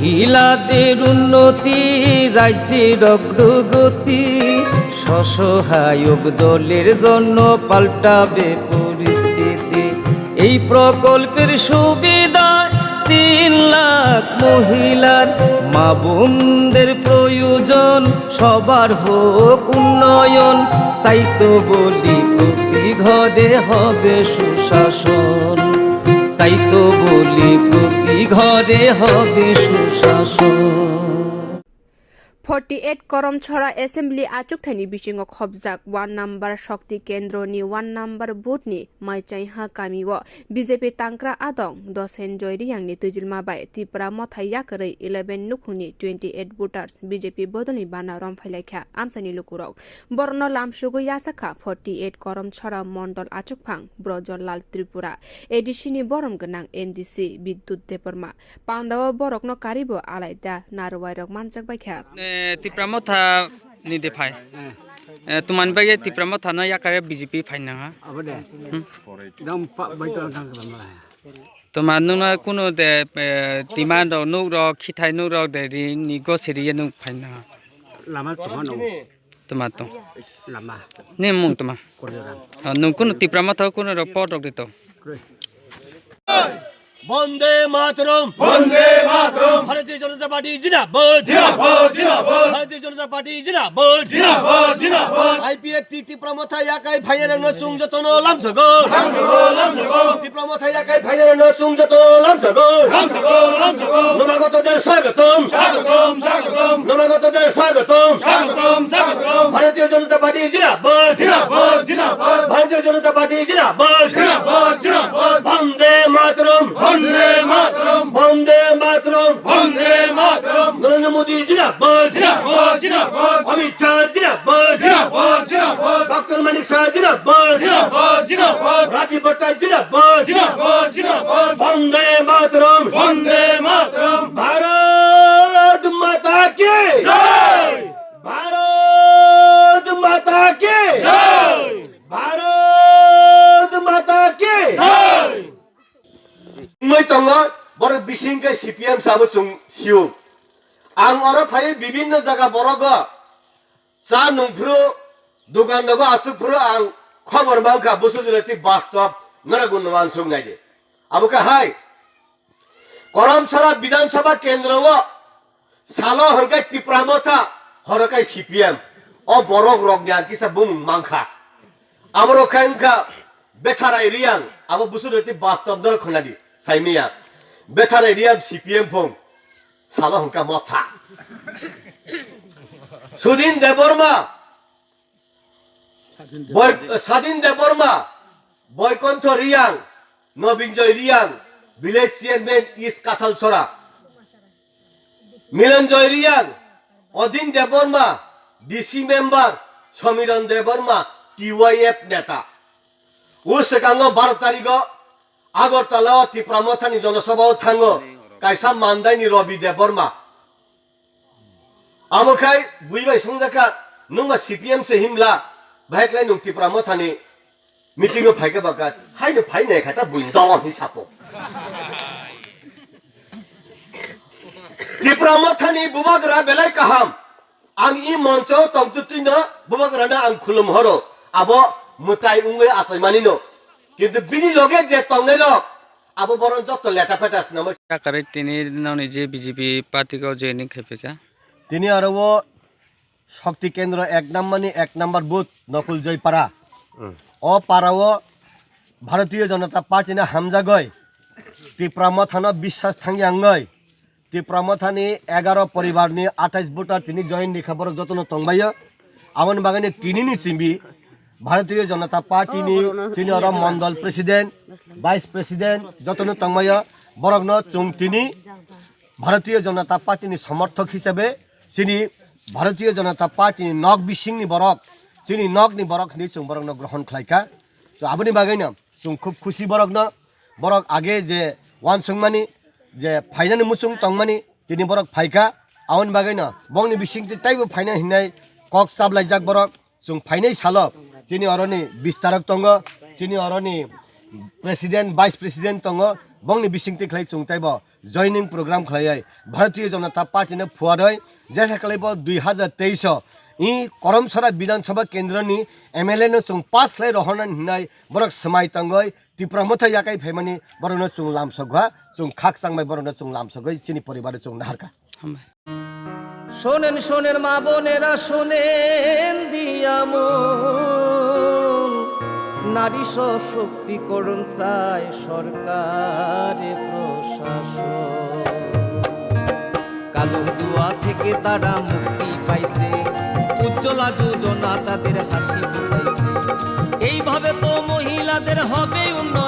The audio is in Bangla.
মহিলাদের উন্নতি রাজ্যের অগ্রগতি স্বসহায়ক দলের জন্য পাল্টাবে পরিস্থিতি। এই প্রকল্পের সুবিধা 3 লাখ মহিলার মা বোনদের প্রয়োজন সবার হোক উন্নয়ন। তাই তো বলি প্রতি ঘরে হবে সুশাসন, তাই তো বলি প্রতি ঘরে হবে সুশাসন। 48 करमछड़ा एसेम्बली आचुकथानि बिसिङाव खबजाक 1 नम्बर शक्ति केन्द्रनि 1 नम्बर बुथनि माइचाइहा गामियाव बीजेपी तांक्रा आदं दसेन जयरियांनि तुजुलमाबाय त्रिपुरा मथाइ याकरै 11 नुखुनि 28 भोटार्स बीजेपी बदलनि बाना रमफाइलायखा आमसानि लुकुराव बरन लामसुगु यासाखा 48 करमछड़ा मण्डल आचुकफां ब्रजलाल त्रिपुरा एडिसिनि बरम गोनां एमडिसि बिद्युत देबरमा पान्दाव बरकनो कारिबो आलायदा नारवायरक मानजाकबायखा तिप्रामथा नि देफाय तुमान बागे तिप्रामथा न याकारे बीजेपी फाइना हा अबदे दम बाइतो गांगला तुमान नुना कुनो दे तिमान द नु र खिथाय नु र दे नि गोसेरि नु फाइना लामा तमानो तुमा तो लामा ने मुंग तुमा कोरजरान नु कुनो तिप्रामथा कुनो र पटक दितो বন্দে মাতরম, বন্দে মাতরম। ভারতীয় জনতা পার্টি জিন্দাবাদ, জিন্দাবাদ, জিন্দাবাদ। ভারতীয় জনতা পার্টি জিন্দাবাদ, জিন্দাবাদ, জিন্দাবাদ। আইপিএফ ত্রিপুরামথা ইয়াকাই ফাইনাল ন সুংজতন লামসগো, লামসগো, লামসগো। ত্রিপুরামথা ইয়াকাই ফাইনাল ন সুংজতন লামসগো, লামসগো, লামসগো। নমাগতদের স্বাগতম, স্বাগতম, স্বাগতম। নমাগতদের স্বাগতম, স্বাগতম, স্বাগতম। ভারতীয় জনতা পার্টি জিন্দাবাদ, জিন্দাবাদ, জিন্দাবাদ। ভারতীয় জনতা পার্টি জিন্দাবাদ, জিন্দাবাদ, জিন্দাবাদ। বন্দে মাতরম, বন্দে মাতরম, বন্দে মাতরম, বন্দে মাতরম। নরেন্দ্র মোদী জিন্দাবাদ, জিন্দাবাদ, জিন্দাবাদ। অমিত শাহ জিন্দাবাদ, জিন্দাবাদ, জিন্দাবাদ। ডক্টর মানিক শাহ জিন্দাবাদ, জিন্দাবাদ, জিন্দাবাদ। রাজীব ভট্টাচার্য জিন্দাবাদ, জিন্দাবাদ, জিন্দাবাদ। বন্দে মাতরম, বন্দে মাতরম। ভারত মাতা কি জয়, ভারত মাতা কি জয়, ভারত মাতা কি জয়। মই তঙ্গ বড় বিশিংকে সিপিএম সাবো সুং সিউ আং অর ফাই বিভিন্ন জায়গা বড় গ চা নংফ্রু দোকান দগ আসুফ্রু আং খবর বাংকা বসুজুলতি বাস্তব নরগুণবান সুং নাইদে আবুকা হাই করমছড়া বিধানসভা কেন্দ্র সালো হরকাই ত্রিপুরামথা হরকাই সিপিএম ও বড় রগনিয়ান কিসা বুং মাংখা আমরো খাইংখা বেথারাই রিয়াং আবো বসুজুলতি বাস্তব দর খনাদি সাইমিয়া বেথারাই রিয়াং সিপিএম ফং সালো হরকা মথা Sudin Debbarma Swadhin Debbarma Baikuntha Reang Nabinjoy Reang village chairman east Kathalchhara Milanjoy Reang Adhin Debbarma DC member Samiran Debbarma TYF নেতা ও সেকাঙ্গ 12 তারিখ আগরতলা ত্রিপুরামথানি জনসভাও থাঙ্গ কাইসা মান্দাইনি রবি দেববর্মা আমখাই বুইবাই সংজাকা নুঙ্গা সিপিএম से हिमला भाइकलाई नुं ত্রিপুরামথানি मिटिंग फाइका बाका हाइनो फाइनाय खाता बुइदं हिसाबो ত্রিপুরামথানি बुबाग्रा बेलाय काहाम आं इ मञ्चआव तंतुतिनो बुबाग्राना आं खुलुम हरो आबो मुताय उंगै आसायमानिनो किन्तु बिनि लगे जे तंगैर आबो बरन जत लेटा फेटास नमो याकारे तिनि ननि जे बीजेपी पार्टी को जे नि खेपेका তিনি আর শক্তি কেন্দ্র 1 নম্বরনি 1 নম্বর বুথ নকুল জয়পাড়া ও পাড়াও ভারতীয় জনতা পার্টি না হামজা গয় ত্রিপুরামথানো বিশ্বাস থাঙ্গি আঙ্গয় ত্রিপুরামথানি 11 পরিবারনি 28 ভোটার তিনি জয়েন নি খবর যতন তংবায় আমন বাগানে তিনিনি সিম্বি ভারতীয় জনতা পার্টি নি senior Mondal president vice president যতন তংবায় বরগ্ন চুং তিনি ভারতীয় জনতা পার্টি নি সমর্থক হিসেবে সিনি ভারতীয় জনতা পার্টি নক বিশিংনি বরক সিনি নকনি বরক নি সুং বরক গ্রহণ খাইকা তো আপনি বাগাইন সুং খুব খুশি বরক ন বরক আগে যে ওয়ান সুংমানি যে ফাইনানি মুসুং তংমানি তিনি বরক ফাইকা আউন বাগাইন বংনি বিশিংতি তাইবো ফাইনা হিনাই কক সাবলাই জাক বরক সুং ফাইনাই সাল সিনি অরনি বিস্তারক তঙ্গ সিনি অরনি প্রেসিডেন্ট ভাইস প্রেসিডেন্ট তঙ্গ bongni bisingti khlai chungtai bo joining program khlai Bharatiya Janata Party ne phuaroi jesa khlai bo 2023 ই করমছড়া বিধানসভা কেন্দ্রনি এমএলএ নো চুং 5 লাই রহনান হিনাই বরক সমাই তঙ্গই তিপ্রমথা ইয়াকাই ফেমানি বরন চুং লামসগা চুং খাক চাংমাই বরন চুং লামসগই চিনি পরিবার চুং নাহারকা শোনেন শোনেন মা বোনেরা শোনেন দিয়ামন নারী সশক্তিকরণ চায় সরকার প্রশাসন কালো দুয়া থেকে তারা মুক্তি পাইছে উজ্জ্বলা যোজনা তাদের হাসি ফুটাইছে এইভাবে তো মহিলাদের হবে উন্নয়ন